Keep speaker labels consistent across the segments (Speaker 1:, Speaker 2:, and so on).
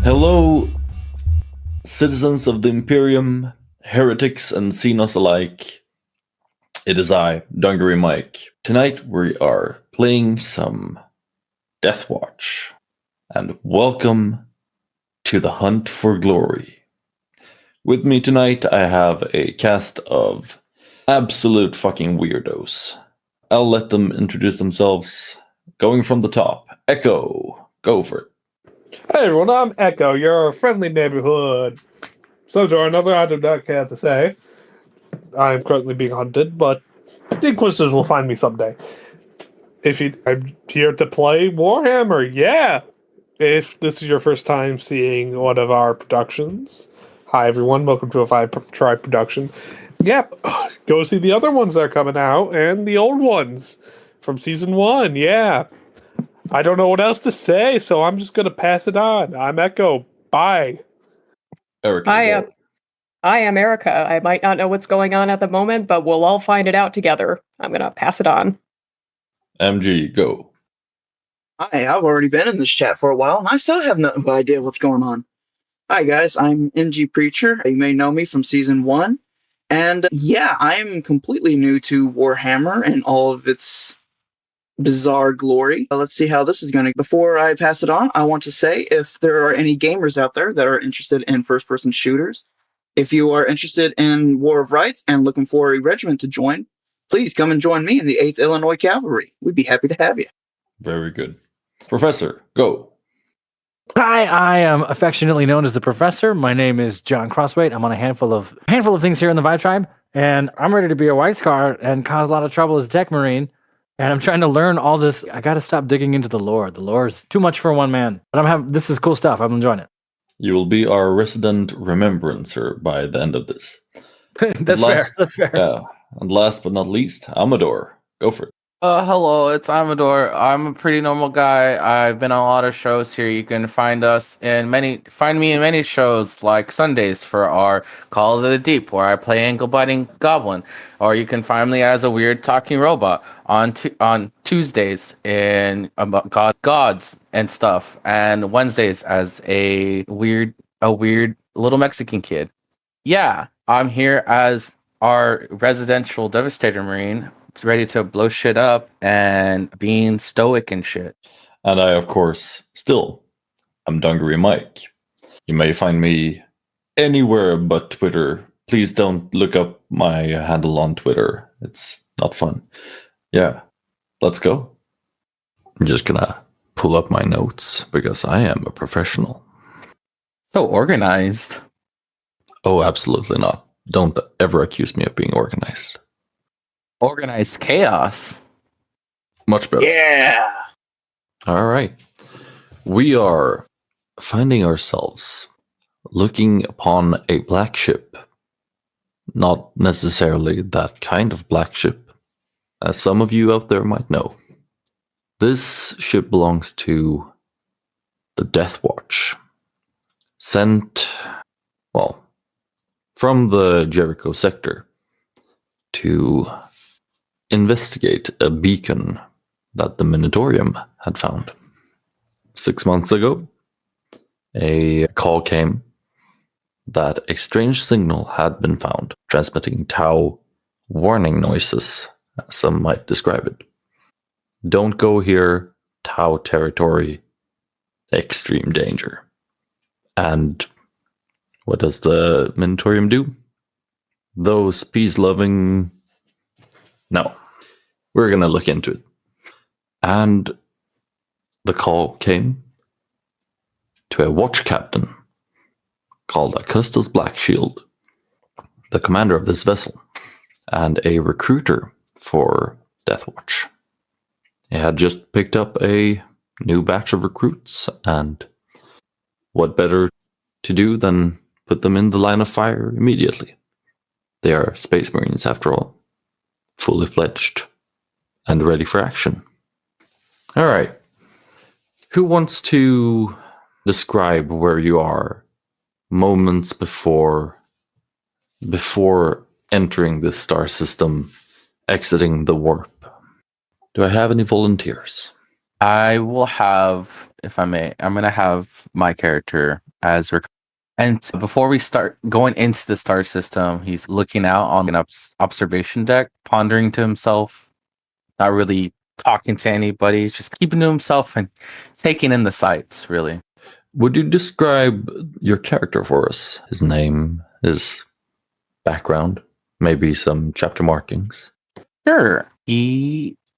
Speaker 1: Hello, citizens of the Imperium, heretics and Xenos alike. It is I, Dungaree Mike. Tonight we are playing some Deathwatch, and welcome to the Hunt for Glory. With me tonight I have a cast of absolute fucking weirdos. I'll let them introduce themselves, going from the top. Echo, go for it.
Speaker 2: Hey everyone, I'm Echo, your friendly neighborhood. Something or another, I do not care to say. I am currently being hunted, but the Inquisitors will find me someday. I'm here to play Warhammer, yeah! If this is your first time seeing one of our productions, hi everyone, welcome to a Try production. Yep, go see the other ones that are coming out, and the old ones from Season 1, yeah. I don't know what else to say, so I'm just going to pass it on. I'm Echo. Bye.
Speaker 1: Erika,
Speaker 3: I am Erika. I might not know what's going on at the moment, but we'll all find it out together. I'm going to pass it on.
Speaker 1: MG, go.
Speaker 4: Hi, I've already been in this chat for a while, and I still have no idea what's going on. Hi guys, I'm MG Preacher. You may know me from Season 1. And yeah, I'm completely new to Warhammer and all of its bizarre glory. Let's see how this is going to... Before I pass it on, I want to say if there are any gamers out there that are interested in first-person shooters, if you are interested in War of Rights and looking for a regiment to join, please come and join me in the 8th Illinois Cavalry. We'd be happy to have you.
Speaker 1: Very good. Professor, go.
Speaker 5: Hi, I am affectionately known as the Professor. My name is John Crossweight. I'm on a handful of things here in the Vibe Tribe, and I'm ready to be a White Scar and cause a lot of trouble as a tech marine. And I'm trying to learn all this. I got to stop digging into the lore. The lore is too much for one man. But this is cool stuff. I'm enjoying it.
Speaker 1: You will be our resident remembrancer by the end of this.
Speaker 5: That's fair. That's fair.
Speaker 1: Yeah. And last but not least, Amador, go for it.
Speaker 6: Hello, it's Amador. I'm a pretty normal guy. I've been on a lot of shows here. You can find me in many shows, like Sundays for our Call of the Deep, where I play ankle-biting goblin. Or you can find me as a weird talking robot on Tuesdays in about gods and stuff, and Wednesdays as a weird little Mexican kid. Yeah, I'm here as our residential Devastator Marine. It's ready to blow shit up and being stoic and shit.
Speaker 1: And I, of course, I'm Dungaree Mike. You may find me anywhere but Twitter. Please don't look up my handle on Twitter. It's not fun. Yeah, let's go. I'm just gonna pull up my notes because I am a professional.
Speaker 6: So organized.
Speaker 1: Oh, absolutely not. Don't ever accuse me of being organized.
Speaker 6: Organized chaos.
Speaker 1: Much better.
Speaker 4: Yeah!
Speaker 1: All right. We are finding ourselves looking upon a black ship. Not necessarily that kind of black ship, as some of you out there might know. This ship belongs to the Deathwatch, sent, from the Jericho sector to investigate a beacon that the Minotaurium had found. 6 months ago, a call came that a strange signal had been found, transmitting Tau warning noises, as some might describe it. Don't go here, Tau territory, extreme danger. And what does the Minotaurium do? Those peace-loving... No. We're going to look into it. And the call came to a watch captain called Augustus Blackshield, the commander of this vessel, and a recruiter for Deathwatch. He had just picked up a new batch of recruits, and what better to do than put them in the line of fire immediately? They are Space Marines, after all, fully fledged and ready for action. All right. Who wants to describe where you are moments before entering the star system, exiting the warp? Do I have any volunteers?
Speaker 6: I will have, if I may, I'm going to have my character as and before we start going into the star system, he's looking out on an observation deck, pondering to himself, not really talking to anybody, just keeping to himself and taking in the sights, really.
Speaker 1: Would you describe your character for us? His name, his background, maybe some chapter markings?
Speaker 6: Sure.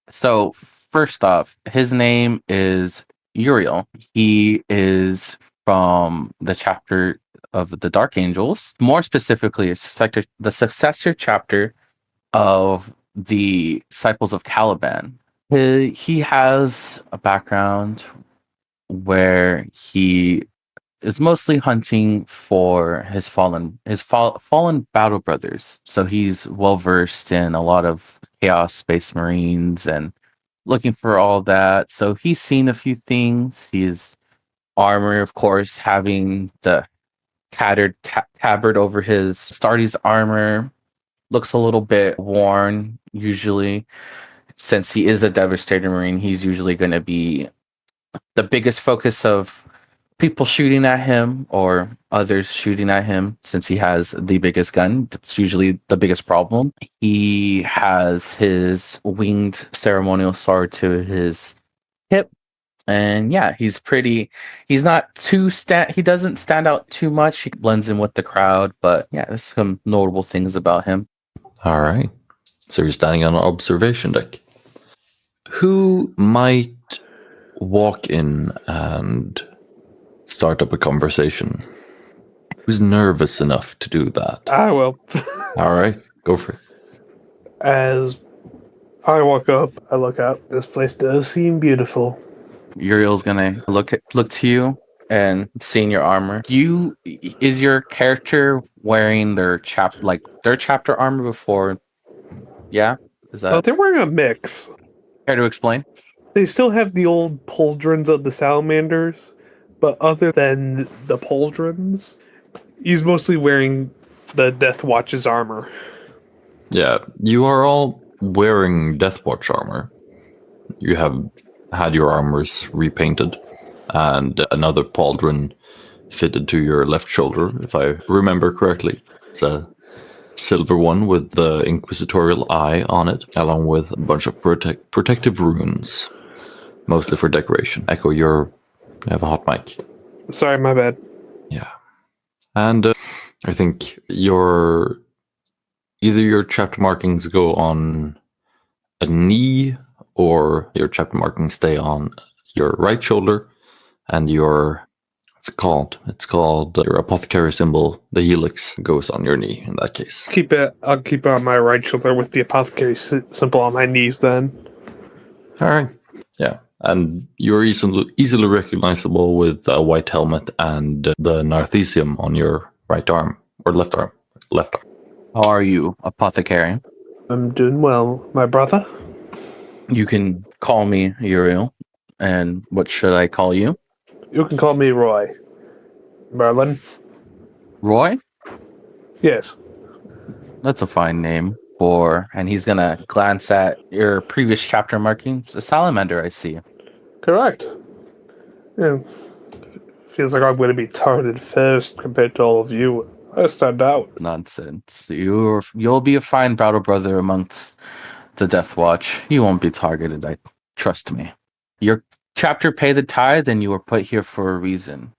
Speaker 6: So first off, his name is Uriel. He is from the chapter of the Dark Angels. More specifically, it's the successor chapter of the Disciples of Caliban. He has a background where he is mostly hunting for his fallen battle brothers. So he's well versed in a lot of Chaos Space Marines and looking for all that. So he's seen a few things. His armor, of course, having the tattered tabard over his Astartes armor, looks a little bit worn. Usually, since he is a Devastator Marine, he's usually going to be the biggest focus of people shooting at him or others shooting at him, since he has the biggest gun. That's usually the biggest problem. He has his winged ceremonial sword to his hip. And yeah, he's not he doesn't stand out too much. He blends in with the crowd, but yeah, there's some notable things about him.
Speaker 1: All right. So you're standing on an observation deck. Who might walk in and start up a conversation? Who's nervous enough to do that?
Speaker 2: I will.
Speaker 1: All right, go for it.
Speaker 2: As I walk up, I look out. This place does seem beautiful.
Speaker 6: Uriel's gonna look to you and seeing your armor. Is your character wearing their chapter armor before? Yeah, is that
Speaker 2: They're wearing a mix.
Speaker 6: fair to explain?
Speaker 2: They still have the old pauldrons of the salamanders, but other than the pauldrons, he's mostly wearing the Deathwatch's armor.
Speaker 1: Yeah, you are all wearing Deathwatch armor. You have had your armors repainted, and another pauldron fitted to your left shoulder, if I remember correctly. It's a silver one with the inquisitorial eye on it, along with a bunch of protective runes, mostly for decoration. Echo, you have a hot mic.
Speaker 2: Sorry, my bad.
Speaker 1: Yeah. And I think either your chapter markings go on a knee, or your chapter markings stay on your right shoulder, and what's it called? It's called your apothecary symbol, the helix, goes on your knee in that case.
Speaker 2: I'll keep it on my right shoulder with the apothecary symbol on my knees then.
Speaker 1: All right. Yeah. And you're easily recognizable with a white helmet and the narthesium on your right arm, or left arm. Left arm.
Speaker 6: How are you, apothecary?
Speaker 2: I'm doing well, my brother.
Speaker 6: You can call me Uriel. And what should I call you?
Speaker 2: You can call me Roy. Merlin?
Speaker 6: Roy?
Speaker 2: Yes.
Speaker 6: That's a fine name for. And he's gonna glance at your previous chapter markings. A salamander, I see.
Speaker 2: Correct. Yeah. Feels like I'm going to be targeted first compared to all of you. I stand out.
Speaker 6: Nonsense. You'll be a fine battle brother amongst the Deathwatch. You won't be targeted. Trust me. Your chapter paid the tithe, and you were put here for a reason.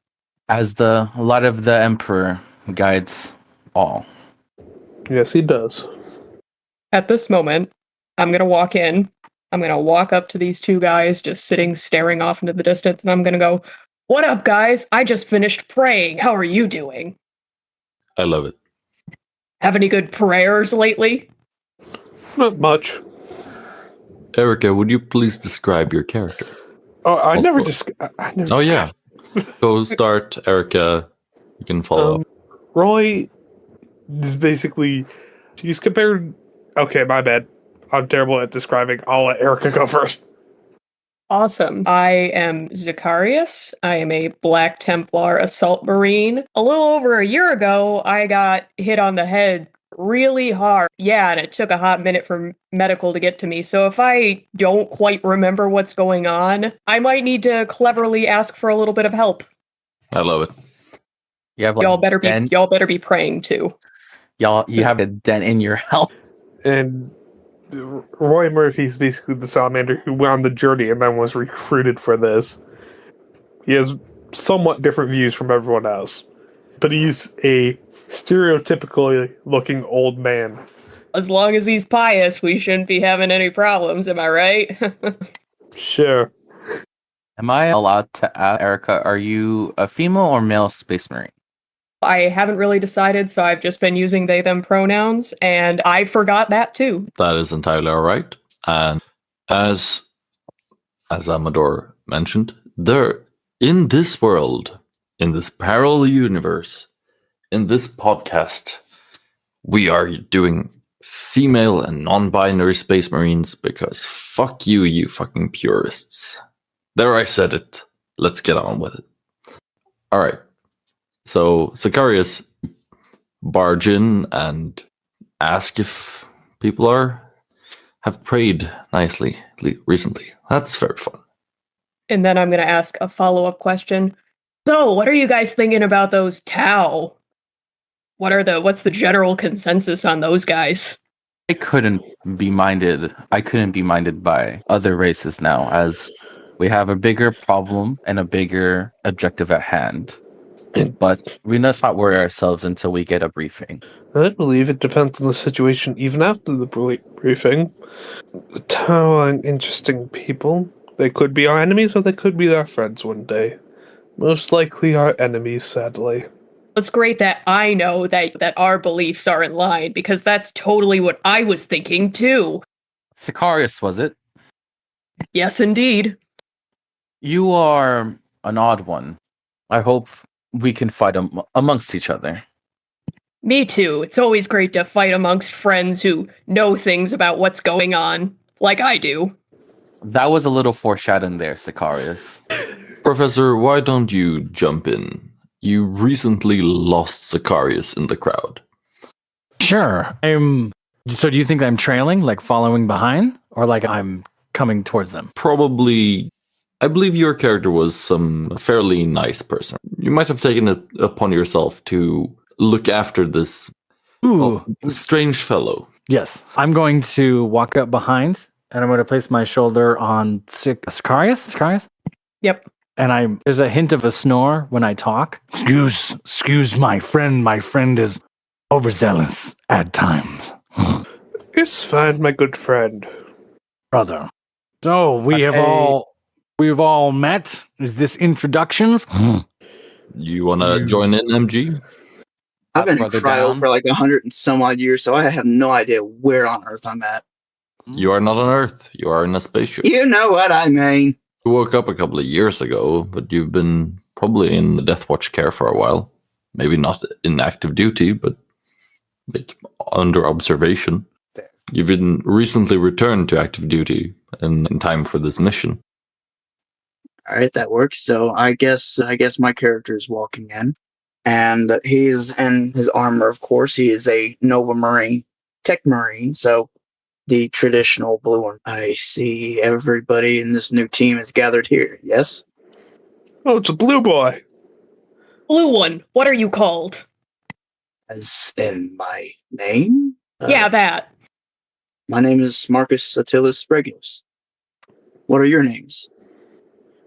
Speaker 6: As a lot of the Emperor guides all.
Speaker 2: Yes, he does.
Speaker 3: At this moment, I'm going to walk in. I'm going to walk up to these two guys just sitting, staring off into the distance, and I'm going to go, "What up, guys? I just finished praying. How are you doing?
Speaker 1: I love it.
Speaker 3: Have any good prayers lately?"
Speaker 2: Not much.
Speaker 1: Erika, would you please describe your character?
Speaker 2: Oh, I never
Speaker 1: Oh, yeah. Go start, Erika. You can follow up.
Speaker 2: Roy is basically... He's compared... Okay, my bad. I'm terrible at describing. I'll let Erika go first.
Speaker 3: Awesome. I am Zacharias. I am a Black Templar assault marine. A little over a year ago, I got hit on the head really hard. Yeah, and it took a hot minute for medical to get to me. So if I don't quite remember what's going on, I might need to cleverly ask for a little bit of help.
Speaker 1: I love it.
Speaker 6: You have like
Speaker 3: Y'all better be praying too.
Speaker 6: you have a dent in your health.
Speaker 2: And Roy Murphy's basically the salamander who went on the journey and then was recruited for this. He has somewhat different views from everyone else. But he's a stereotypically looking old man.
Speaker 3: As long as he's pious, we shouldn't be having any problems, am I right?
Speaker 2: Sure.
Speaker 6: Am I allowed to ask, Erica, are you a female or male space marine?
Speaker 3: I haven't really decided, so I've just been using they them pronouns, and I forgot that too.
Speaker 1: That is entirely all right. And as Amador mentioned, there in this world, in this parallel universe, in this podcast, we are doing female and non-binary space marines because fuck you, you fucking purists. There, I said it. Let's get on with it. All right. So Zacharias barge in and ask if people have prayed nicely recently. That's very fun.
Speaker 3: And then I'm going to ask a follow-up question. So, what are you guys thinking about those Tau? What's the general consensus on those guys?
Speaker 6: I couldn't be minded by other races now, as we have a bigger problem and a bigger objective at hand. But we must not worry ourselves until we get a briefing.
Speaker 2: I believe it depends on the situation even after the briefing. The Tau are interesting people. They could be our enemies or they could be our friends one day. Most likely our enemies, sadly.
Speaker 3: It's great that I know that our beliefs are in line, because that's totally what I was thinking too.
Speaker 6: Sicarius, was it?
Speaker 3: Yes, indeed.
Speaker 6: You are an odd one. I hope we can fight amongst each other.
Speaker 3: Me too. It's always great to fight amongst friends who know things about what's going on, like I do.
Speaker 6: That was a little foreshadowing there, Sicarius.
Speaker 1: Professor, why don't you jump in? You recently lost Zacharias in the crowd.
Speaker 5: Sure. So do you think I'm trailing, like following behind, or like I'm coming towards them?
Speaker 1: Probably. I believe your character was some fairly nice person. You might have taken it upon yourself to look after this strange fellow.
Speaker 5: Yes. I'm going to walk up behind, and I'm going to place my shoulder on Zacharias.
Speaker 3: Yep.
Speaker 5: And there's a hint of a snore when I talk. Excuse my friend. My friend is overzealous at times.
Speaker 2: It's fine, my good friend.
Speaker 5: Brother. So we've all met. Is this introductions?
Speaker 1: You want to join in, MG?
Speaker 4: I've been in cryo for like 100 and some odd years, so I have no idea where on Earth I'm at.
Speaker 1: You are not on Earth. You are in a spaceship.
Speaker 4: You know what I mean.
Speaker 1: You woke up a couple of years ago, but you've been probably in the Deathwatch care for a while. Maybe not in active duty, but like under observation. You've been recently returned to active duty in time for this mission.
Speaker 4: All right, that works. So I guess my character is walking in, and he's in his armor. Of course, he is a Nova Marine, Tech Marine. So the traditional blue one. I see everybody in this new team is gathered here. Yes.
Speaker 2: Oh, it's a blue boy.
Speaker 3: Blue one. What are you called?
Speaker 4: As in my name?
Speaker 3: Yeah, that.
Speaker 4: My name is Marcus Attilis Regulus. What are your names?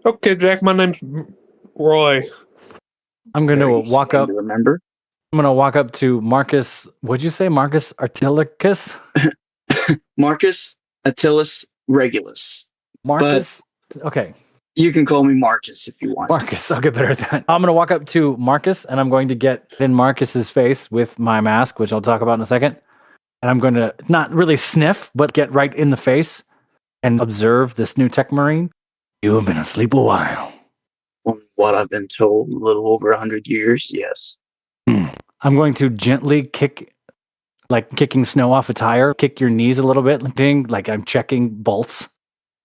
Speaker 2: Okay, Jack, my name's Roy.
Speaker 5: I'm going to walk up.
Speaker 4: Remember?
Speaker 5: I'm going to walk up to Marcus. What'd you say? Marcus Artilicus?
Speaker 4: Marcus Attilis Regulus.
Speaker 5: Marcus? Okay.
Speaker 4: You can call me Marcus if you want.
Speaker 5: Marcus, I'll get better at that. I'm going to walk up to Marcus, and I'm going to get in Marcus's face with my mask, which I'll talk about in a second. And I'm going to not really sniff, but get right in the face and observe this new Tech Marine. You have been asleep a while.
Speaker 4: From what I've been told, a little over 100 years, yes.
Speaker 5: I'm going to gently kick, like kicking snow off a tire, kick your knees a little bit, ding, like I'm checking bolts.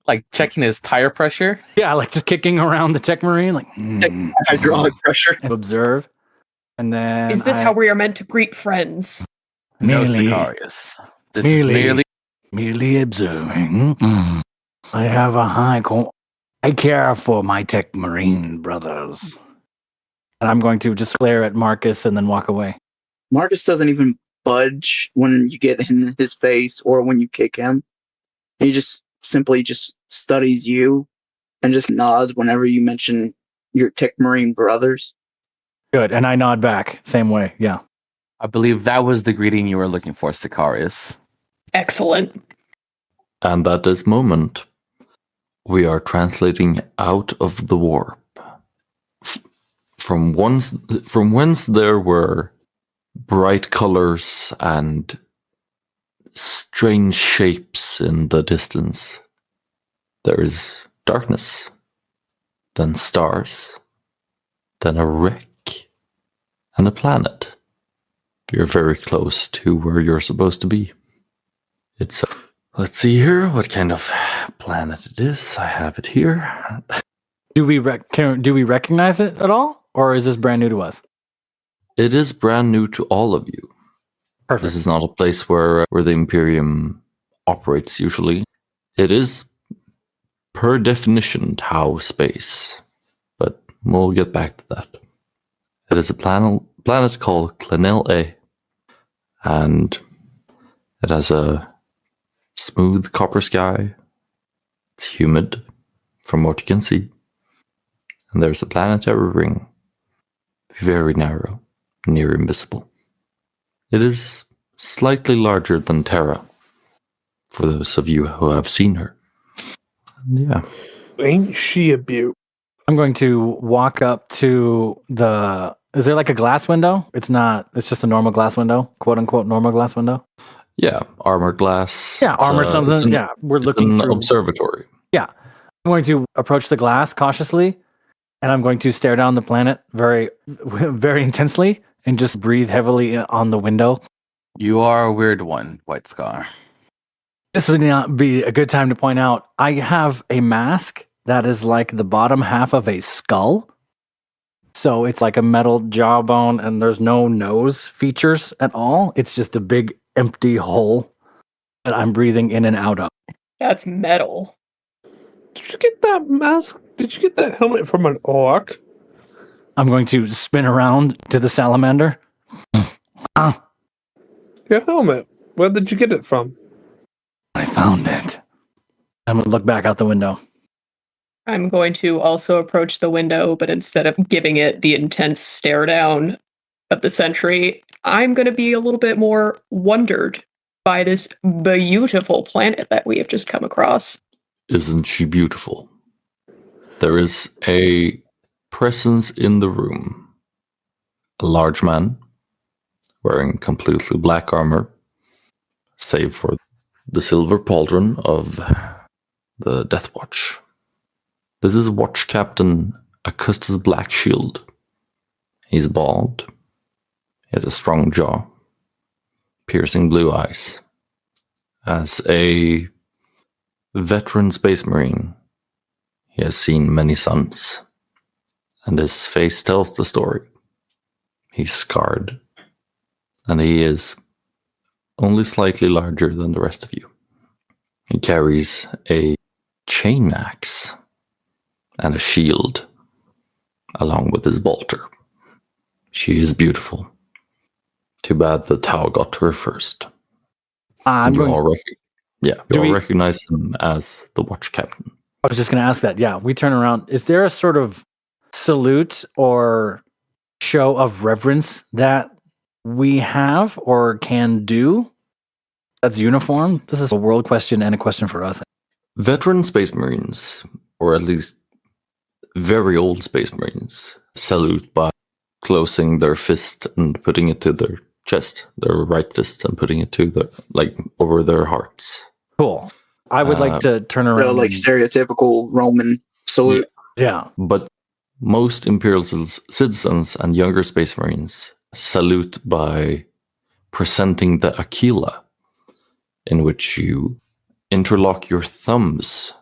Speaker 6: Like checking his tire pressure?
Speaker 5: Yeah, like just kicking around the Tech Marine, like
Speaker 4: hydraulic pressure.
Speaker 5: Observe. And then
Speaker 3: Is this how we are meant to greet friends?
Speaker 6: No, Sicarius. This is
Speaker 5: merely observing. I have a I care for my Tech Marine brothers. And I'm going to just glare at Marcus and then walk away.
Speaker 4: Marcus doesn't even budge when you get in his face or when you kick him. He just simply just studies you and just nods whenever you mention your Tech Marine brothers.
Speaker 5: Good. And I nod back. Same way. Yeah.
Speaker 6: I believe that was the greeting you were looking for, Sicarius.
Speaker 3: Excellent.
Speaker 1: And at this moment, we are translating out of the warp. From whence there were bright colors and strange shapes in the distance, there is darkness, then stars, then a wreck, and a planet. You're very close to where you're supposed to be. It's let's see here what kind of planet it is. I have it here.
Speaker 5: Do we recognize it at all, or is this brand new to us?
Speaker 1: It is brand new to all of you.
Speaker 5: Perfect.
Speaker 1: This is not a place where the Imperium operates usually. It is, per definition, how space. But we'll get back to that. It is a planet called Clenel A. And it has a smooth copper sky. It's humid, from what you can see. And there's a planetary ring. Very narrow, near invisible. It is slightly larger than Terra, for those of you who have seen her. Yeah.
Speaker 2: Ain't she a beaut?
Speaker 5: I'm going to walk up to the... Is there like a glass window? It's not. It's just a normal glass window, quote unquote normal glass window.
Speaker 1: Yeah, armored glass.
Speaker 5: Yeah, armored something. Yeah, we're looking
Speaker 1: an
Speaker 5: through.
Speaker 1: Observatory.
Speaker 5: Yeah, I'm going to approach the glass cautiously, and I'm going to stare down the planet very, very intensely, and just breathe heavily on the window.
Speaker 6: You are a weird one, White Scar.
Speaker 5: This would not be a good time to point out. I have a mask that is like the bottom half of a skull. So it's like a metal jawbone and there's no nose features at all. It's just a big empty hole that I'm breathing in and out of.
Speaker 3: That's metal.
Speaker 2: Did you get that mask? Did you get that helmet from an orc?
Speaker 5: I'm going to spin around to the salamander.
Speaker 2: Your helmet. Where did you get it from?
Speaker 5: I found it. I'm going to look back out the window.
Speaker 3: I'm going to also approach the window, but instead of giving it the intense stare down of the sentry, I'm going to be a little bit more wondered by this beautiful planet that we have just come across.
Speaker 1: Isn't she beautiful? There is a presence in the room. A large man wearing completely black armor, save for the silver pauldron of the Deathwatch. This is Watch Captain Augustus Blackshield. He's bald. He has a strong jaw. Piercing blue eyes. As a veteran space marine, he has seen many suns. And his face tells the story. He's scarred. And he is only slightly larger than the rest of you. He carries a chain axe and a shield, along with his bolter. She is beautiful. Too bad the Tau got to her first. You all recognize him as the Watch Captain.
Speaker 5: I was just going to ask that. Yeah, we turn around. Is there a sort of salute or show of reverence that we have or can do that's uniform? This is a world question and a question for us.
Speaker 1: Veteran Space Marines, or at least very old Space Marines, salute by closing their fist and putting it to their chest, their right fist, and putting it to over their hearts.
Speaker 5: Cool. I would like to turn around.
Speaker 4: Like stereotypical Roman salute.
Speaker 5: Yeah.
Speaker 1: But most Imperial citizens and younger Space Marines salute by presenting the Aquila, in which you interlock your thumbs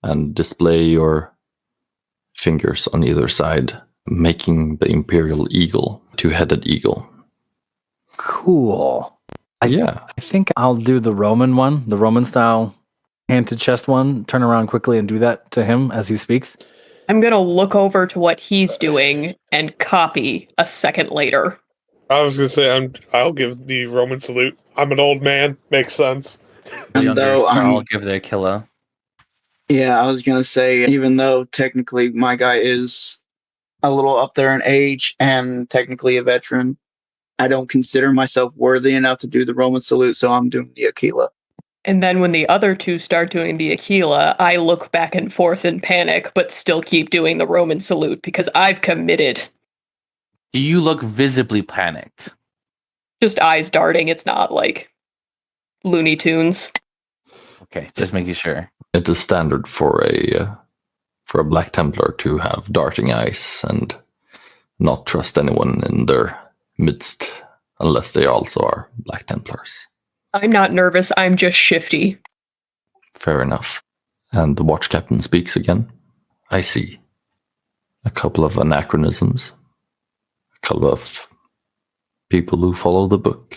Speaker 1: and display your fingers on either side, making the Imperial Eagle, two-headed eagle.
Speaker 5: Cool.
Speaker 1: I
Speaker 5: think I'll do the Roman one, the Roman style hand to chest one, turn around quickly and do that to him as he speaks.
Speaker 3: I'm gonna look over to what he's doing and copy a second later.
Speaker 2: I was gonna say I'll give the Roman salute. I'm an old man. Makes sense.
Speaker 6: The
Speaker 4: And
Speaker 6: younger,
Speaker 4: though
Speaker 6: so I'll
Speaker 4: I'm,
Speaker 6: give the killer.
Speaker 4: yeah, I was gonna say, even though technically my guy is a little up there in age and technically a veteran, I don't consider myself worthy enough to do the Roman salute, so I'm doing the Aquila.
Speaker 3: And then when the other two start doing the Aquila, I look back and forth in panic, but still keep doing the Roman salute because I've committed.
Speaker 6: Do you look visibly panicked?
Speaker 3: Just eyes darting. It's not like Looney Tunes.
Speaker 6: Okay, just making sure.
Speaker 1: It is standard for a Black Templar to have darting eyes and not trust anyone in their midst unless they also are Black Templars.
Speaker 3: I'm not nervous. I'm just shifty.
Speaker 1: Fair enough. And the watch captain speaks again. I see a couple of anachronisms, a couple of people who follow the book.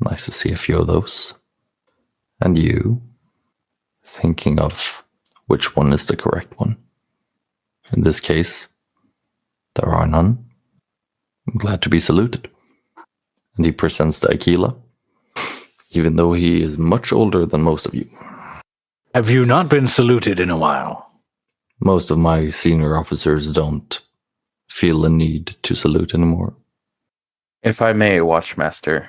Speaker 1: Nice to see a few of those. And you, thinking of which one is the correct one. In this case, there are none. I'm glad to be saluted. And he presents the Aquila, even though he is much older than most of you.
Speaker 5: Have you not been saluted in a while?
Speaker 1: Most of my senior officers don't feel the need to salute anymore.
Speaker 6: If I may, Watchmaster.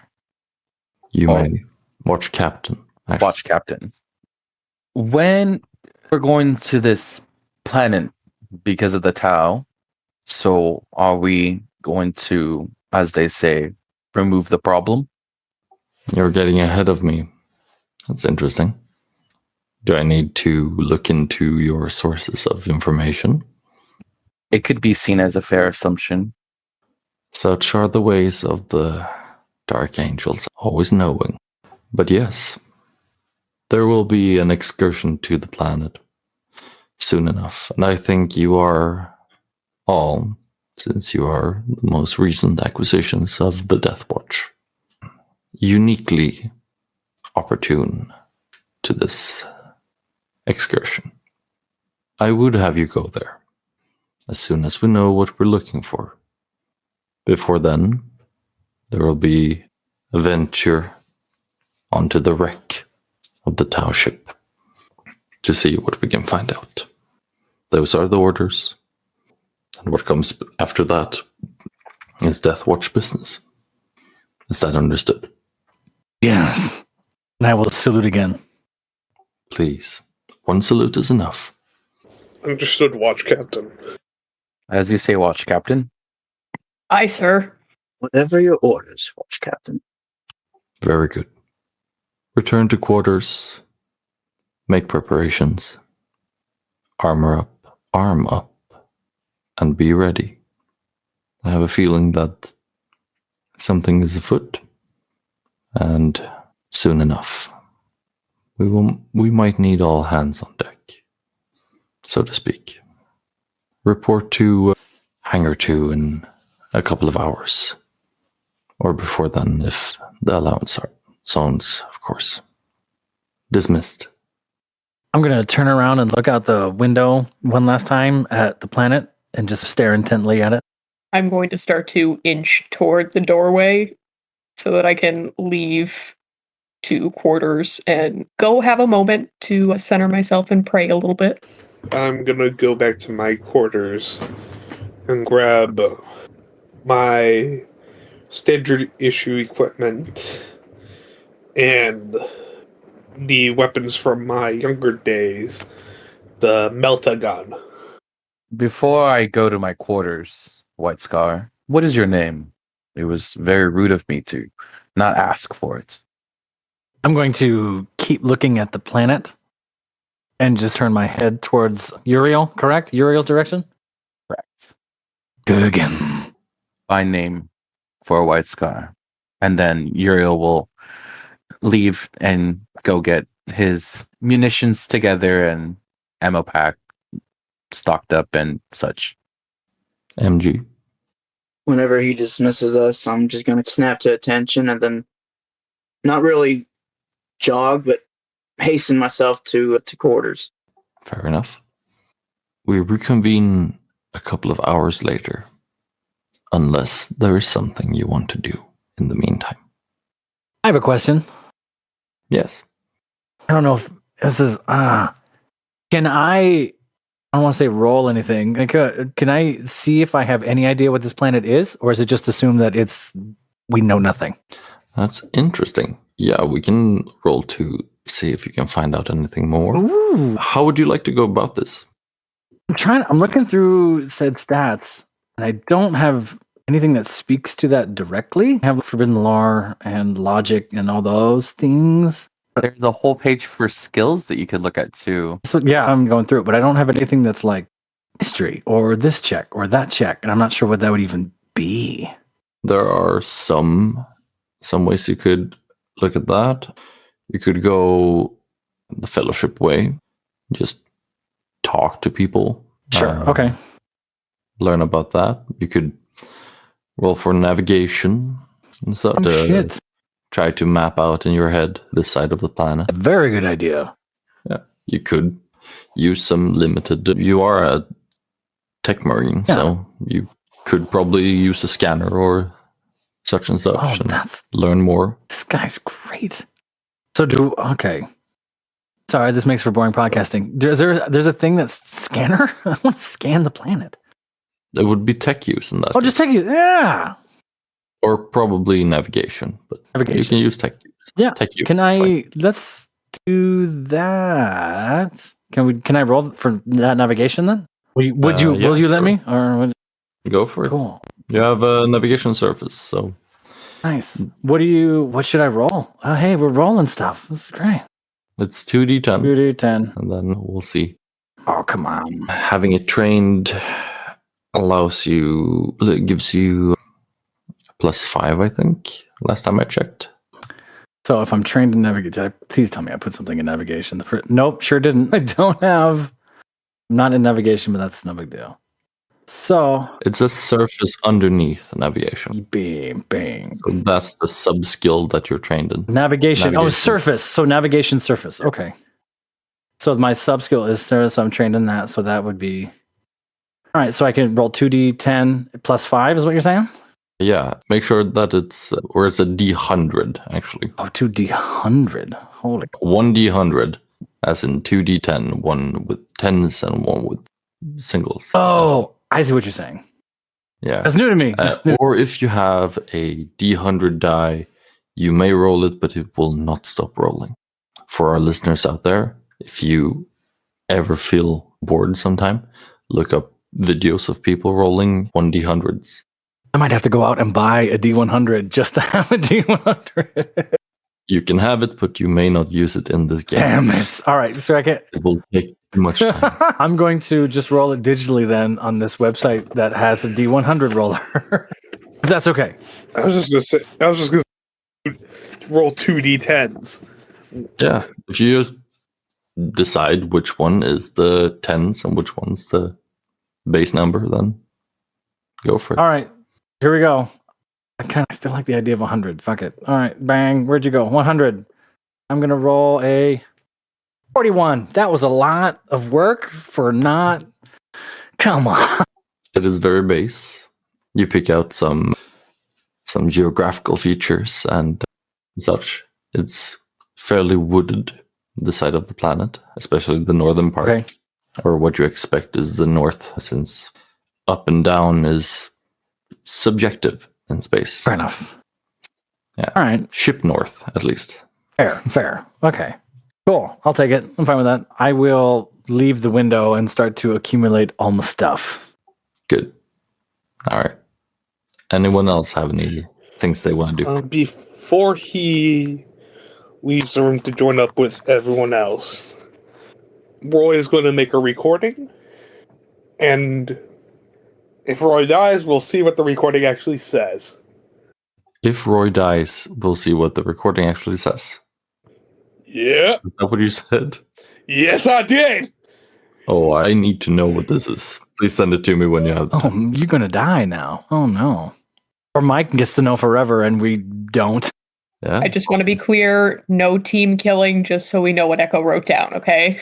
Speaker 1: You may. Watch captain. Actually.
Speaker 6: Watch Captain. When we're going to this planet because of the Tau, so are we going to, as they say, remove the problem?
Speaker 1: You're getting ahead of me. That's interesting. Do I need to look into your sources of information?
Speaker 6: It could be seen as a fair assumption.
Speaker 1: Such are the ways of the Dark Angels, always knowing. But yes, there will be an excursion to the planet soon enough. And I think you are all, since you are the most recent acquisitions of the Deathwatch, uniquely opportune to this excursion. I would have you go there as soon as we know what we're looking for. Before then, there will be a venture onto the wreck of the Tau ship to see what we can find out. Those are the orders. And what comes after that is Deathwatch business. Is that understood?
Speaker 5: Yes. And I will salute again.
Speaker 1: Please, one salute is enough.
Speaker 2: Understood, Watch Captain.
Speaker 6: As you say, Watch Captain.
Speaker 3: Aye, sir.
Speaker 4: Whatever your orders, Watch Captain.
Speaker 1: Very good. Return to quarters. Make preparations. Armor up, arm up, and be ready. I have a feeling that something is afoot, and soon enough. We might need all hands on deck, so to speak. Report to Hangar 2 in a couple of hours. Or before then, if the allowance zones, of course. Dismissed.
Speaker 5: I'm going to turn around and look out the window one last time at the planet and just stare intently at it.
Speaker 3: I'm going to start to inch toward the doorway so that I can leave to quarters and go have a moment to center myself and pray a little bit.
Speaker 2: I'm gonna go back to my quarters and grab my standard issue equipment and the weapons from my younger days, the Melta gun.
Speaker 6: Before I go to my quarters, White Scar, what is your name? It was very rude of me to not ask for it.
Speaker 5: I'm going to keep looking at the planet and just turn my head towards Uriel, correct? Uriel's direction?
Speaker 6: Correct.
Speaker 5: Guggen.
Speaker 6: By name for White Scar. And then Uriel will leave and go get his munitions together and ammo pack stocked up and such.
Speaker 1: MG.
Speaker 4: Whenever he dismisses us, I'm just going to snap to attention and then not really jog, but hasten myself to quarters.
Speaker 1: Fair enough. We reconvene a couple of hours later, unless there is something you want to do in the meantime.
Speaker 5: I have a question.
Speaker 1: Yes.
Speaker 5: I don't know if this is. Can I don't want to say roll anything. Can I see if I have any idea what this planet is, or is it just assume that we know nothing?
Speaker 1: That's interesting. Yeah, we can roll to see if you can find out anything more.
Speaker 5: Ooh.
Speaker 1: How would you like to go about this?
Speaker 5: I'm looking through said stats, and I don't have anything that speaks to that directly. I have forbidden lore and logic and all those things.
Speaker 6: There's a whole page for skills that you could look at too.
Speaker 5: So yeah, I'm going through it, but I don't have anything that's like history or this check or that check, and I'm not sure what that would even be.
Speaker 1: There are some ways you could look at that. You could go the fellowship way, just talk to people.
Speaker 5: Sure. Okay.
Speaker 1: Learn about that. You could roll for navigation and so
Speaker 5: Shit.
Speaker 1: try to map out in your head this side of the planet.
Speaker 5: A very good idea.
Speaker 1: Yeah. You could use some limited. You are a tech marine, so you could probably use a scanner or such and such and learn more.
Speaker 5: This guy's great. So okay. Sorry, this makes for boring podcasting. There's a thing that's scanner? I want to scan the planet.
Speaker 1: It would be tech use in that.
Speaker 5: Oh, just tech use. Yeah.
Speaker 1: Or probably navigation, but
Speaker 5: navigation.
Speaker 1: You can use tech use.
Speaker 5: Yeah.
Speaker 1: Tech use.
Speaker 5: Let's do that. Can I roll for that navigation then? Will you let me? Or
Speaker 1: go for it.
Speaker 5: Cool.
Speaker 1: You have a navigation surface, so
Speaker 5: nice. What should I roll? Oh, hey, we're rolling stuff. This is great.
Speaker 1: It's 2d10.
Speaker 5: 2d10.
Speaker 1: And then we'll see.
Speaker 5: Oh, come on.
Speaker 1: Having it trained gives you +5, I think, last time I checked.
Speaker 5: So if I'm trained in navigation, please tell me I put something in navigation. Nope, sure didn't. I don't have. I'm not in navigation, but that's no big deal. So
Speaker 1: it's a surface underneath navigation.
Speaker 5: Bing.
Speaker 1: So that's the sub skill that you're trained in.
Speaker 5: Navigation. Oh, surface. So navigation surface. Okay. So my sub skill is surface. So I'm trained in that. So that would be all right. So I can roll 2d10 +5 is what you're saying?
Speaker 1: Yeah. Make sure that it's a D100 actually.
Speaker 5: Oh, 2d100. Holy.
Speaker 1: 1d100, as in 2d10, one with tens and one with singles.
Speaker 5: Oh. I see what you're saying.
Speaker 1: Yeah.
Speaker 5: That's new to me.
Speaker 1: Or if you have a D100 die, you may roll it, but it will not stop rolling. For our listeners out there, if you ever feel bored sometime, look up videos of people rolling 1D100s.
Speaker 5: I might have to go out and buy a D100 just to have a D100.
Speaker 1: You can have it, but you may not use it in this game.
Speaker 5: Damn it. All right. So it
Speaker 1: will take too much time.
Speaker 5: I'm going to just roll it digitally then on this website that has a D100 roller. If that's okay.
Speaker 2: I was just going to roll 2d10s.
Speaker 1: Yeah. If you just decide which one is the tens and which one's the base number, then go for it.
Speaker 5: All right. Here we go. I kind of still like the idea of 100. Fuck it. All right. Bang. Where'd you go? 100. I'm going to roll a 41. That was a lot of work for not. Come on.
Speaker 1: It is very base. You pick out some geographical features and such. It's fairly wooded, the side of the planet, especially the northern part.
Speaker 5: Okay.
Speaker 1: Or what you expect is the north, since up and down is subjective in space.
Speaker 5: Fair enough.
Speaker 1: Yeah.
Speaker 5: All right.
Speaker 1: Ship north, at least.
Speaker 5: Fair. Okay. Cool. I'll take it. I'm fine with that. I will leave the window and start to accumulate all my stuff.
Speaker 1: Good. All right. Anyone else have any things they want to do?
Speaker 2: Before he leaves the room to join up with everyone else, Roy is going to make a recording, and if Roy dies, we'll see what the recording actually says.
Speaker 1: If Roy dies, we'll see what the recording actually says.
Speaker 2: Yeah.
Speaker 1: Is that what you said?
Speaker 2: Yes, I did.
Speaker 1: Oh, I need to know what this is. Please send it to me when you have.
Speaker 5: Oh, you're going to die now. Oh, no. Or Mike gets to know forever and we don't.
Speaker 1: Yeah.
Speaker 3: I just want to be clear, no team killing, just so we know what Echo wrote down, okay?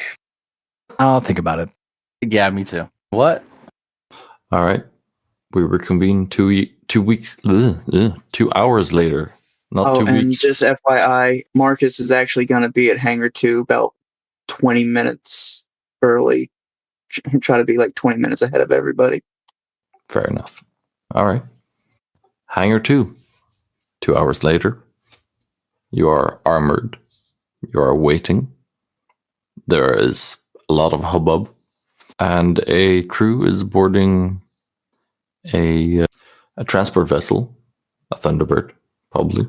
Speaker 5: I'll think about it.
Speaker 6: Yeah, me too. What?
Speaker 1: All right. We reconvene 2 hours later. Not
Speaker 4: Oh,
Speaker 1: 2
Speaker 4: and
Speaker 1: weeks.
Speaker 4: just FYI, Marcus is actually going to be at Hangar 2 about 20 minutes early. Try to be like 20 minutes ahead of everybody.
Speaker 1: Fair enough. All right. Hangar 2. 2 hours later. You are armored. You are waiting. There is a lot of hubbub. And a crew is boarding a transport vessel, a Thunderbird, probably.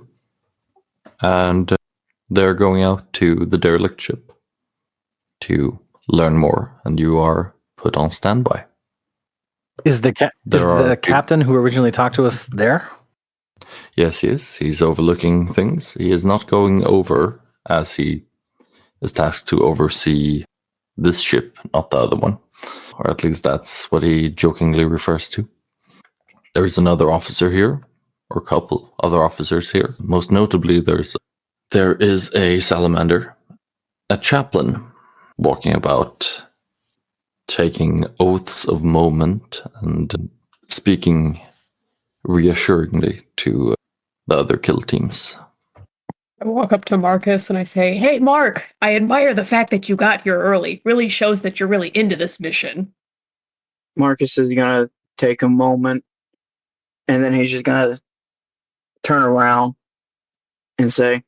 Speaker 1: And they're going out to the derelict ship to learn more, and you are put on standby.
Speaker 5: Is the captain who originally talked to us there?
Speaker 1: Yes, he is. He's overlooking things. He is not going over, as he is tasked to oversee this ship, not the other one. Or at least that's what he jokingly refers to. There is another officer here, or a couple other officers here. Most notably, there is a salamander, a chaplain, walking about, taking oaths of moment and speaking reassuringly to the other kill teams.
Speaker 3: I walk up to Marcus and I say, "Hey, Mark, I admire the fact that you got here early. Really shows that you're really into this mission."
Speaker 4: Marcus is going to take a moment, and then he's just going to turn around and say,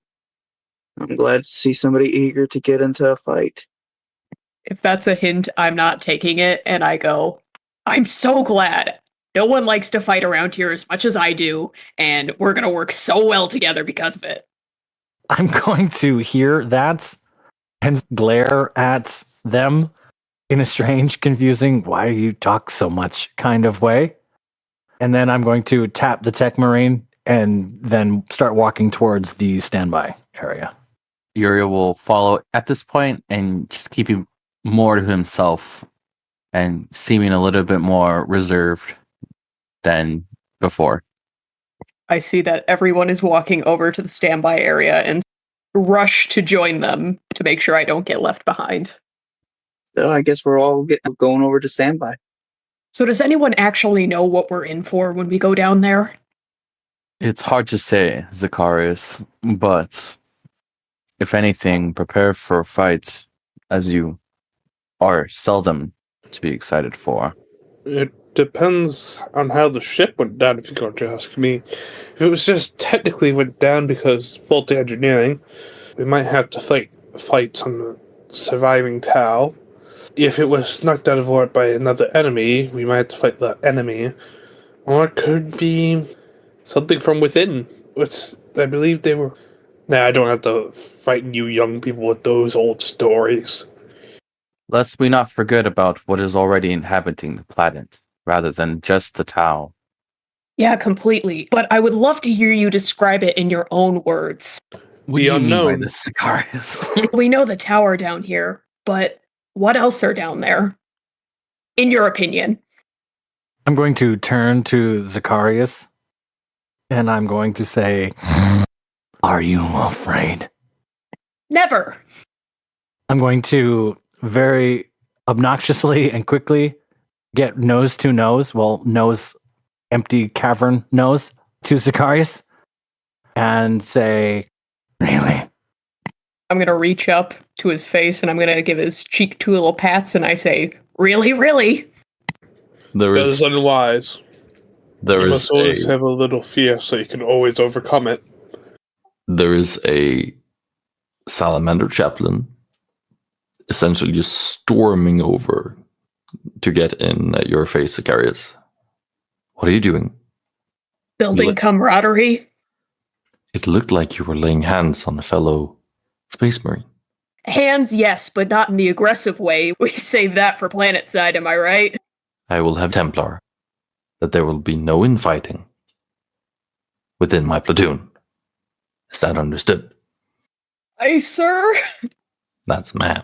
Speaker 4: I'm glad to see somebody eager to get into a fight.
Speaker 3: If that's a hint, I'm not taking it, and I go, "I'm so glad. No one likes to fight around here as much as I do, and we're going to work so well together because of it."
Speaker 5: I'm going to hear that and glare at them in a strange, confusing, why you talk so much kind of way. And then I'm going to tap the tech marine and then start walking towards the standby area.
Speaker 6: Uriel will follow at this point and just keeping more to himself and seeming a little bit more reserved than before.
Speaker 3: I see that everyone is walking over to the standby area and rush to join them to make sure I don't get left behind.
Speaker 4: So I guess we're all going over to standby.
Speaker 3: So does anyone actually know what we're in for when we go down there?
Speaker 6: It's hard to say, Zacharias, but if anything, prepare for a fight as you are seldom to be excited for.
Speaker 2: It depends on how the ship went down, if you're going to ask me. If it was just technically went down because faulty engineering, we might have to fight some surviving Tau. If it was knocked out of orbit by another enemy, we might have to fight the enemy. Or it could be something from within. I believe they were... Nah, I don't have to frighten you young people with those old stories.
Speaker 6: Lest we not forget about what is already inhabiting the planet, rather than just the Tau.
Speaker 3: Yeah, completely. But I would love to hear you describe it in your own words.
Speaker 6: What
Speaker 2: The
Speaker 6: do you mean by
Speaker 2: unknown.
Speaker 6: this, Zacharias?
Speaker 3: We know the tower down here, but what else are down there? In your opinion.
Speaker 5: I'm going to turn to Zacharias and I'm going to say, are you afraid?
Speaker 3: Never.
Speaker 5: I'm going to very obnoxiously and quickly get nose to nose, nose, empty cavern nose to Zacharias and say, really?
Speaker 3: I'm going to reach up to his face and I'm going to give his cheek two little pats and I say, really, really?
Speaker 2: That is unwise. You must always
Speaker 1: a
Speaker 2: have a little fear so you can always overcome it.
Speaker 1: there is a salamander chaplain essentially just storming over to get in your face, Zacharias. What are you doing?
Speaker 3: Building camaraderie?
Speaker 1: It looked like you were laying hands on a fellow space marine.
Speaker 3: Hands, yes, but not in the aggressive way. We save that for planet side, am I right?
Speaker 1: I will have Templar that there will be no infighting within my platoon. Is that understood?
Speaker 3: Aye, sir.
Speaker 1: That's ma'am.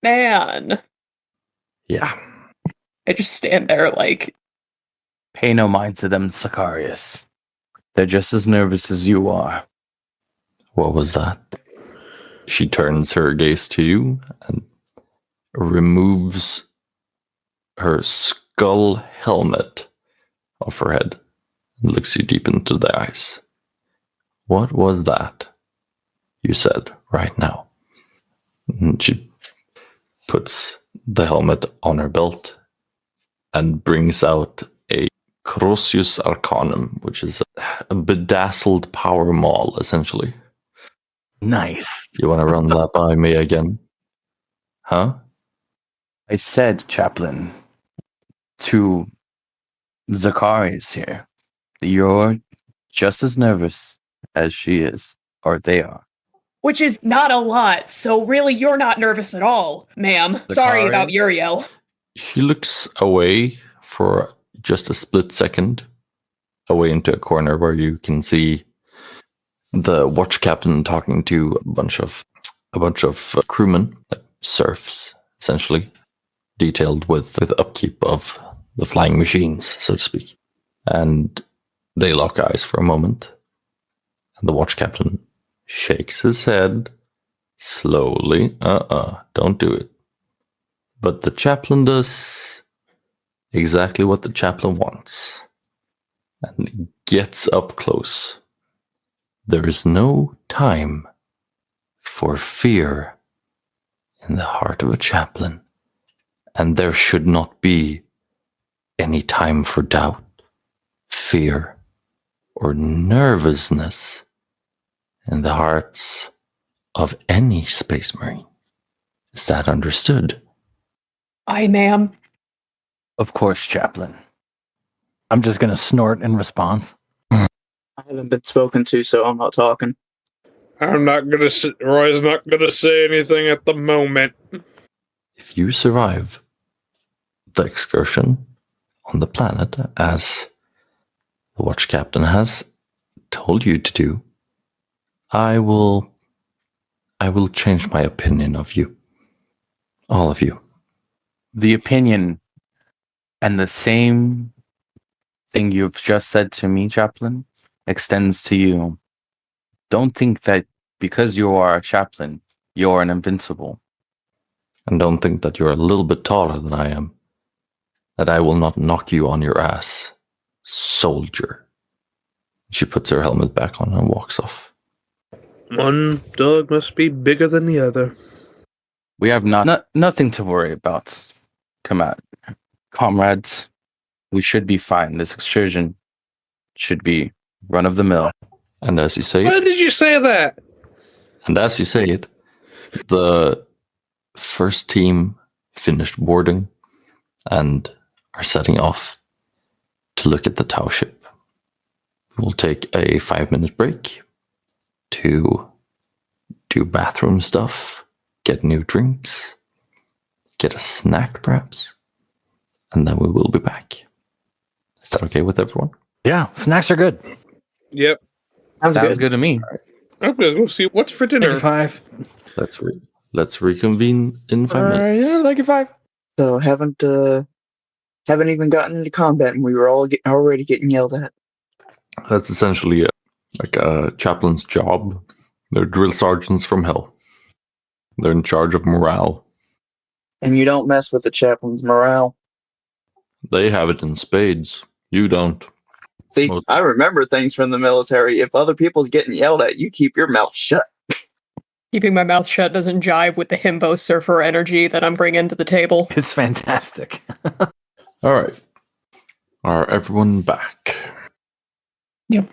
Speaker 3: Man.
Speaker 1: Yeah.
Speaker 3: I just stand there like...
Speaker 6: Pay no mind to them, Zacharias. They're just as nervous as you are.
Speaker 1: What was that? She turns her gaze to you, and removes her skull helmet off her head and looks you deep into the eyes. What was that you said right now? And she puts the helmet on her belt and brings out a Crosius Arcanum, which is a bedazzled power maul, essentially.
Speaker 5: Nice.
Speaker 1: You want to run that by me again? Huh?
Speaker 6: I said, Chaplain, to Zakari's here, that you're just as nervous as she is, or they are.
Speaker 3: Which is not a lot, so really you're not nervous at all, ma'am. Sorry about Uriel.
Speaker 1: She looks away for just a split second, away into a corner where you can see the watch captain talking to a bunch of crewmen, like serfs, essentially, detailed with upkeep of the flying machines, so to speak. And they lock eyes for a moment, and the watch captain shakes his head slowly. Don't do it. But the chaplain does exactly what the chaplain wants, and he gets up close. There is no time for fear in the heart of a chaplain, and there should not be any time for doubt, fear, or nervousness in the hearts of any Space Marine. Is that understood?
Speaker 3: Aye, ma'am.
Speaker 6: Of course, Chaplain.
Speaker 5: I'm just going to snort in response.
Speaker 4: I haven't been spoken to, so I'm not talking.
Speaker 2: I'm not gonna. Roy's not gonna say anything at the moment.
Speaker 1: If you survive the excursion on the planet, as the watch captain has told you to do, I will change my opinion of you. All of you.
Speaker 6: The opinion and the same thing you've just said to me, Chaplain, extends to you. Don't think that because you are a chaplain, you're an invincible.
Speaker 1: And don't think that you're a little bit taller than I am, that I will not knock you on your ass, soldier. She puts her helmet back on and walks off.
Speaker 2: One dog must be bigger than the other.
Speaker 6: We have nothing to worry about. Comrades, we should be fine. This excursion should be run of the mill.
Speaker 1: And as you say
Speaker 2: Why
Speaker 1: it,
Speaker 2: did you say that?
Speaker 1: the first team finished boarding and are setting off to look at the Tau ship. We'll take a 5-minute break to do bathroom stuff, get new drinks, get a snack perhaps, and then we will be back. Is that okay with everyone?
Speaker 5: Yeah, snacks are good.
Speaker 2: Yep.
Speaker 6: Sounds good to me.
Speaker 2: I'm gonna go see what's for dinner.
Speaker 5: 5.
Speaker 1: Let's reconvene in 5 minutes.
Speaker 5: Yeah, like a 5.
Speaker 4: So haven't even gotten into combat, and we were already getting yelled at.
Speaker 1: That's essentially like a chaplain's job. They're drill sergeants from hell. They're in charge of morale.
Speaker 4: And you don't mess with the chaplain's morale.
Speaker 1: They have it in spades. You don't.
Speaker 4: See, I remember things from the military. If other people's getting yelled at, you keep your mouth shut.
Speaker 3: Keeping my mouth shut doesn't jive with the himbo surfer energy that I'm bringing to the table.
Speaker 5: It's fantastic.
Speaker 1: All right. Are everyone back?
Speaker 3: Yep.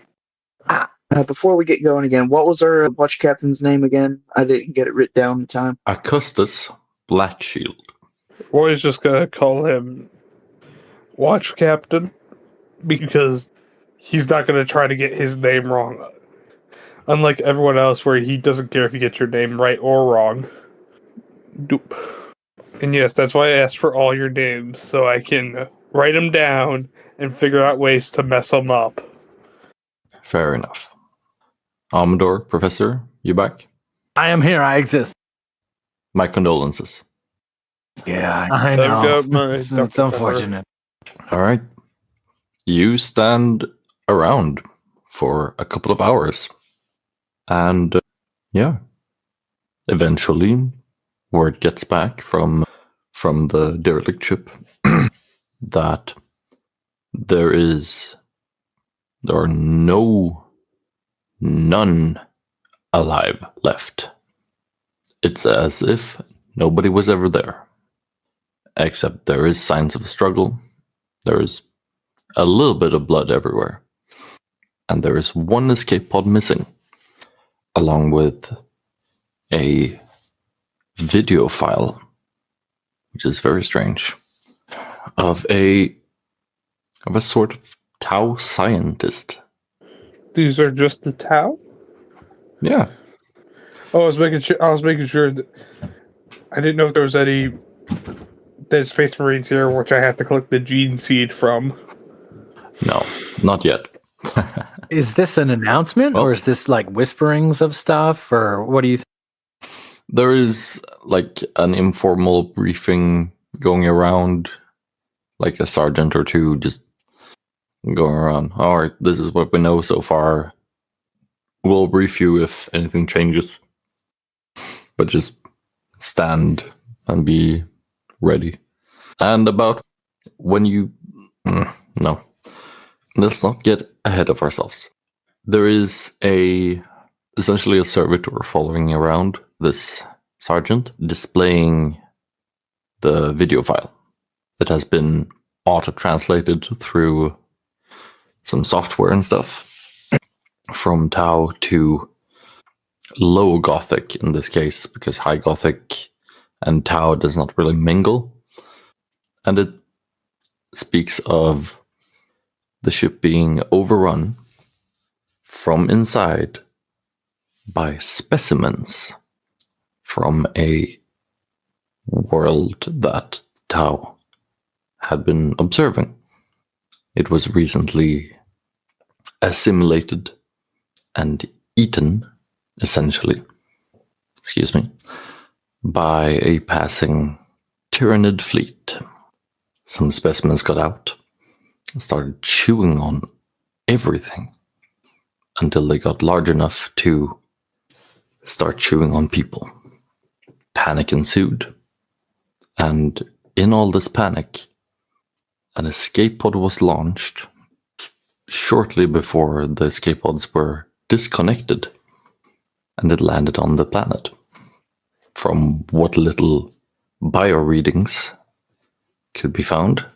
Speaker 4: Before we get going again, what was our watch captain's name again? I didn't get it written down in time.
Speaker 1: Augustus Blackshield.
Speaker 2: Roy's just gonna call him Watch Captain because he's not gonna try to get his name wrong. Unlike everyone else, where he doesn't care if you get your name right or wrong. Doop. And yes, that's why I asked for all your names, so I can write them down and figure out ways to mess them up.
Speaker 1: Fair enough. Amador, Professor, you back?
Speaker 5: I am here. I exist.
Speaker 1: My condolences.
Speaker 5: Yeah, I
Speaker 2: I've
Speaker 5: know.
Speaker 2: got my
Speaker 5: It's
Speaker 2: Dr.
Speaker 5: unfortunate.
Speaker 1: All right. You stand around for a couple of hours. And yeah, eventually word gets back from from the derelict ship that there are none alive left. It's as if nobody was ever there, except there is signs of struggle. There is a little bit of blood everywhere, and there is one escape pod missing, along with a video file, which is very strange, of a sort of Tau scientist.
Speaker 2: These are just the Tau?
Speaker 1: Yeah.
Speaker 2: Oh, I was making sure that I didn't know if there was any Dead Space Marines here, which I have to collect the gene seed from.
Speaker 1: No, not yet.
Speaker 5: Is this an announcement, or is this like whisperings of stuff, or what do you think?
Speaker 1: There is like an informal briefing going around, like a sergeant or two just going around. All right, this is what we know so far. We'll brief you if anything changes. But just stand and be ready. And about when you... No. Let's not get ahead of ourselves. There is essentially a servitor following around this sergeant, displaying the video file. It has been auto-translated through some software and stuff from Tau to low Gothic in this case, because High Gothic and Tau does not really mingle. And it speaks of the ship being overrun from inside by specimens from a world that Tau had been observing. It was recently assimilated and eaten, essentially, by a passing Tyranid fleet. Some specimens got out and started chewing on everything until they got large enough to start chewing on people. Panic ensued, and in all this panic, an escape pod was launched shortly before the escape pods were disconnected, and it landed on the planet. From what little bio readings could be found,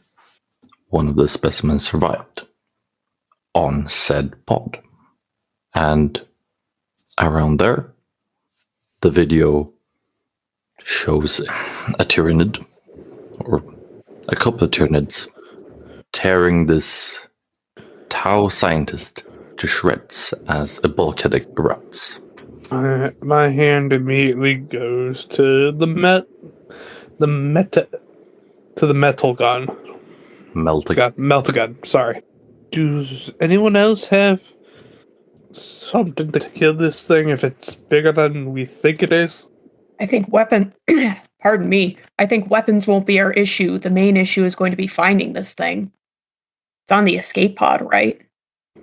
Speaker 1: one of the specimens survived on said pod. And around there, the video shows a Tyranid, or a couple of Tyranids, tearing this Tau scientist to shreds as a bulkhead erupts.
Speaker 2: My hand immediately goes to the metal gun. Meltagun, sorry. Does anyone else have something to kill this thing if it's bigger than we think it is?
Speaker 3: I think pardon me. I think weapons won't be our issue. The main issue is going to be finding this thing. It's on the escape pod, right?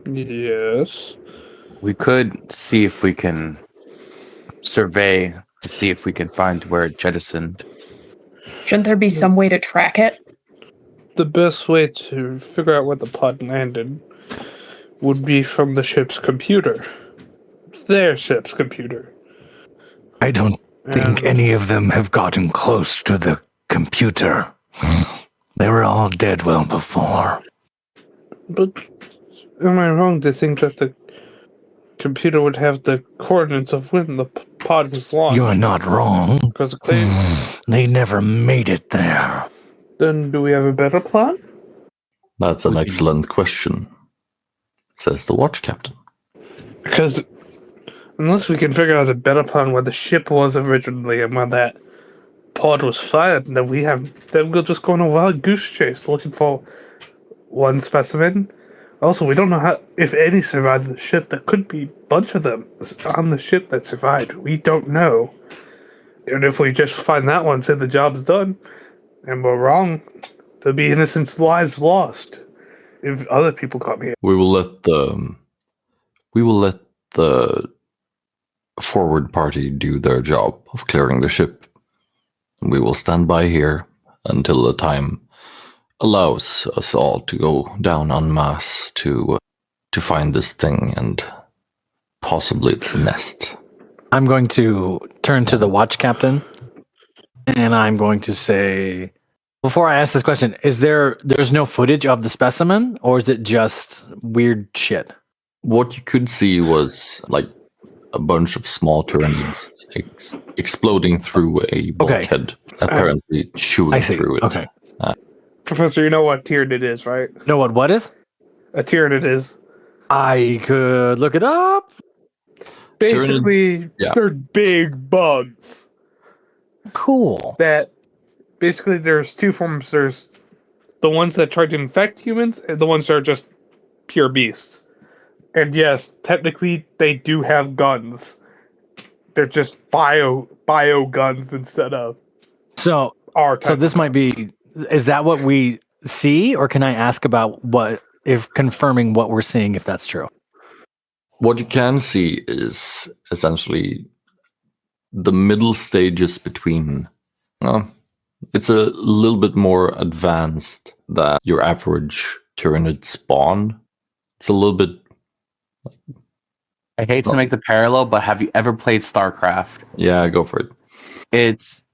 Speaker 2: Yes.
Speaker 6: We could see if we can survey to see if we can find where it jettisoned.
Speaker 3: Shouldn't there be some way to track it?
Speaker 2: The best way to figure out where the pod landed would be from the ship's computer. Their ship's computer.
Speaker 7: I don't think any of them have gotten close to the computer. They were all dead well before.
Speaker 2: But am I wrong to think that the computer would have the coordinates of when the pod was launched?
Speaker 7: You're not wrong.
Speaker 2: Because
Speaker 7: They never made it there.
Speaker 2: Then do we have a better plan?
Speaker 1: That's an excellent question, says the watch captain.
Speaker 2: Because unless we can figure out a better plan where the ship was originally and where that pod was fired, then we'll just go on a wild goose chase looking for one specimen. Also, we don't know if any survived the ship. There could be a bunch of them on the ship that survived. We don't know. And if we just find that one, say the job's done, and we're wrong, there'll be innocent lives lost if other people come here.
Speaker 1: We will let the forward party do their job of clearing the ship. We will stand by here until the time allows us all to go down en masse to find this thing and possibly its nest.
Speaker 5: I'm going to turn to the watch captain, and I'm going to say, before I ask this question, there's no footage of the specimen, or is it just weird shit?
Speaker 1: What you could see was like a bunch of small tyrannids exploding through a bulkhead, apparently chewing through it.
Speaker 5: Okay.
Speaker 2: Professor, you know what Tyranid is, right?
Speaker 5: Know what is?
Speaker 2: A Tyranid is
Speaker 5: I could look it up.
Speaker 2: basically they're big bugs.
Speaker 5: Cool.
Speaker 2: That basically there's two forms. There's the ones that try to infect humans and the ones that are just pure beasts. And yes, technically they do have guns. They're just bio guns instead of our type.
Speaker 5: So this might be, is that what we see, or can I ask about confirming what we're seeing, if that's true?
Speaker 1: What you can see is essentially the middle stages between. It's a little bit more advanced than your average Tyranid spawn. It's a little bit.
Speaker 6: I hate to make the parallel, but have you ever played StarCraft?
Speaker 1: Yeah, go for it.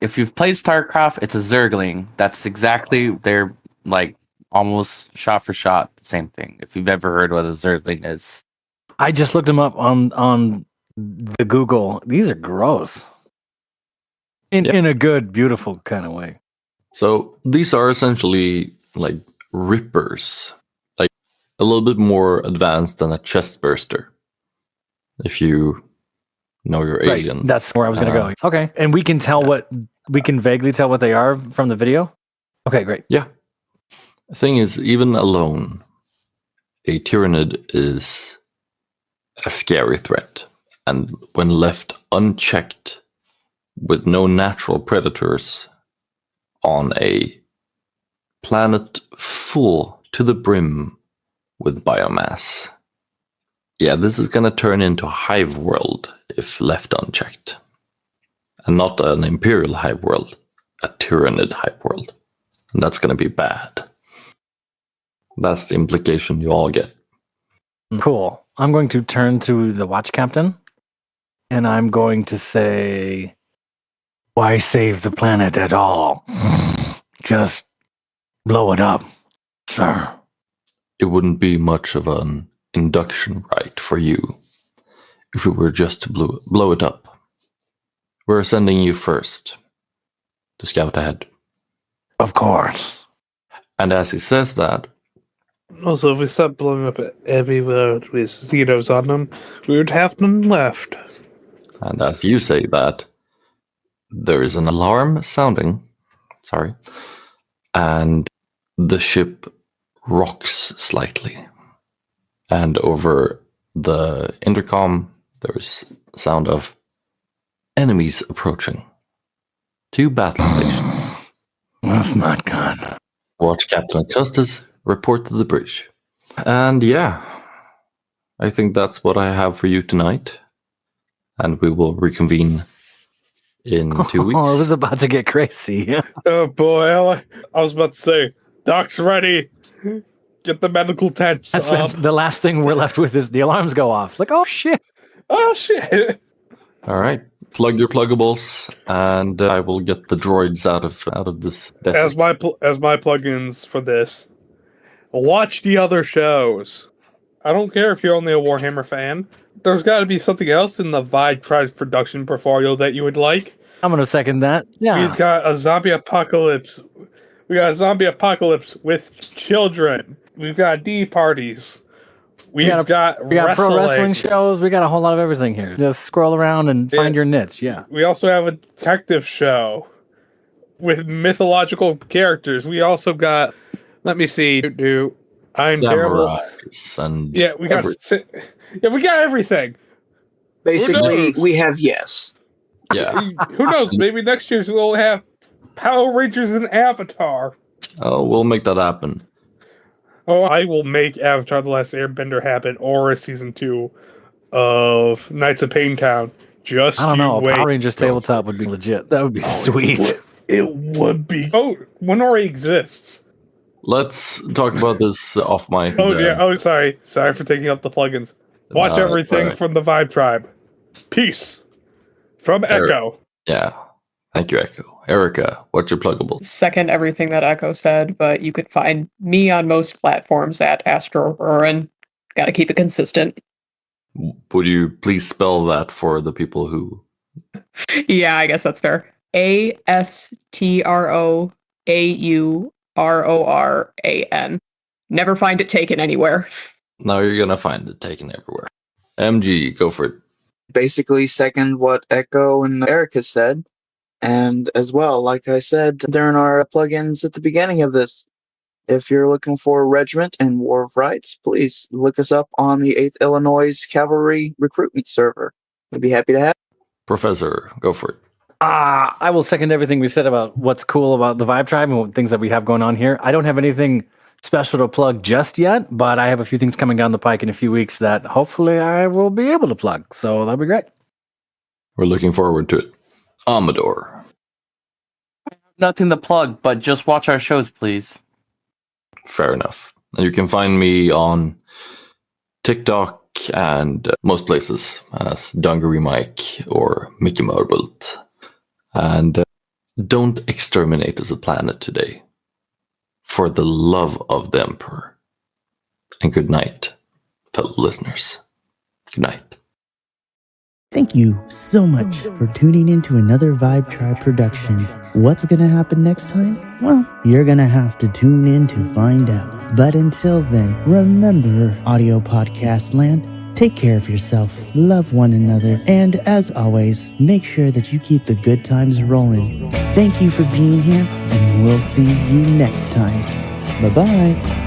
Speaker 6: If you've played StarCraft, it's a Zergling. That's exactly, they're like almost shot for shot the same thing. If you've ever heard what a Zergling is.
Speaker 5: I just looked them up on the Google. These are gross. In a good, beautiful kind of way.
Speaker 1: So these are essentially like rippers, like a little bit more advanced than a chest burster. If you know your aliens.
Speaker 5: Right. That's where I was going to go. Okay. And we can vaguely tell what they are from the video? Okay, great.
Speaker 1: Yeah. The thing is, even alone, a Tyranid is a scary threat. And when left unchecked, with no natural predators on a planet full to the brim with biomass, this is going to turn into a hive world if left unchecked. And not an imperial hive world, a Tyranid hive world. And that's going to be bad. That's the implication you all get.
Speaker 5: Cool. I'm going to turn to the watch captain, and I'm going to say, why save the planet at all? Just blow it up, sir.
Speaker 1: It wouldn't be much of an induction rite for you if we were just to blow it up. We're sending you first to scout ahead.
Speaker 7: Of course.
Speaker 1: And as he says that,
Speaker 2: Also, if we start blowing up everywhere with zeros on them, we would have none left.
Speaker 1: and as you say that, there is an alarm sounding. Sorry. And the ship rocks slightly. And over the intercom, there's sound of enemies approaching. 2 battle stations.
Speaker 7: That's not good.
Speaker 1: Watch Captain Custis report to the bridge. And I think that's what I have for you tonight. And we will reconvene in 2 weeks.
Speaker 5: Oh, it was about to get crazy.
Speaker 2: Oh boy, I was about to say, Doc's ready. Get the medical tents
Speaker 5: That's
Speaker 2: up.
Speaker 5: the last thing we're left with is the alarms go off. It's like, oh shit.
Speaker 2: Oh shit.
Speaker 1: All right. Plug your pluggables, and I will get the droids out of this desk.
Speaker 2: As my plugins for this, watch the other shows. I don't care if you're only a Warhammer fan. There's got to be something else in the Vibe Tribes production portfolio that you would like.
Speaker 5: I'm going to second that. Yeah.
Speaker 2: We've got a zombie apocalypse. We got a zombie apocalypse with children. We've got D parties. We got
Speaker 5: pro wrestling shows. We got a whole lot of everything here. Just scroll around and find your niche. Yeah.
Speaker 2: We also have a detective show with mythological characters. We also got, let me see, I'm terrible.
Speaker 1: And
Speaker 2: we got we got everything.
Speaker 4: Basically, we have yes.
Speaker 1: Yeah.
Speaker 2: Who knows? Maybe next year we'll have Power Rangers and Avatar.
Speaker 1: Oh, we'll make that happen.
Speaker 2: Oh, I will make Avatar: The Last Airbender happen, or a season 2 of Knights of Pain Town. Just
Speaker 5: I don't know.
Speaker 2: wait.
Speaker 5: Power Rangers tabletop would be legit. That would be sweet.
Speaker 2: It would be. Oh, one already exists.
Speaker 1: Let's talk about this off mic.
Speaker 2: Oh, yeah. Oh, sorry. Sorry for taking up the plugins. Watch
Speaker 1: No,
Speaker 2: everything
Speaker 1: alright.
Speaker 2: from the Vibe Tribe. Peace. From Echo.
Speaker 1: Yeah. Thank you, Echo. Erika, what's your pluggables?
Speaker 3: Second everything that Echo said, but you could find me on most platforms at Astro Rorin. Gotta keep it consistent.
Speaker 1: Would you please spell that for the people who...
Speaker 3: Yeah, I guess that's fair. ASTROAURORAN. Never find it taken anywhere.
Speaker 1: Now you're gonna find it taken everywhere. MG, go for it.
Speaker 4: Basically, second what Echo and Erika said. And as well, like I said during our plugins at the beginning of this, if you're looking for Regiment and War of Rights, please look us up on the 8th Illinois Cavalry recruitment server. We'd be happy to have.
Speaker 1: Professor, go for it.
Speaker 5: I will second everything we said about what's cool about the Vibe Tribe and things that we have going on here. I don't have anything special to plug just yet, but I have a few things coming down the pike in a few weeks that hopefully I will be able to plug. So that'll be great.
Speaker 1: We're looking forward to it. Amador.
Speaker 6: Nothing to plug, but just watch our shows, please.
Speaker 1: Fair enough. And you can find me on TikTok and most places as Dungaree Mike or Mickey Marbult. And don't exterminate us a planet today. For the love of the Emperor. And good night, fellow listeners. Good night.
Speaker 8: Thank you so much for tuning in to another Vibe Tribe production. What's going to happen next time? Well, you're going to have to tune in to find out. But until then, remember, audio podcast land, take care of yourself, love one another, and as always, make sure that you keep the good times rolling. Thank you for being here, and we'll see you next time. Bye-bye.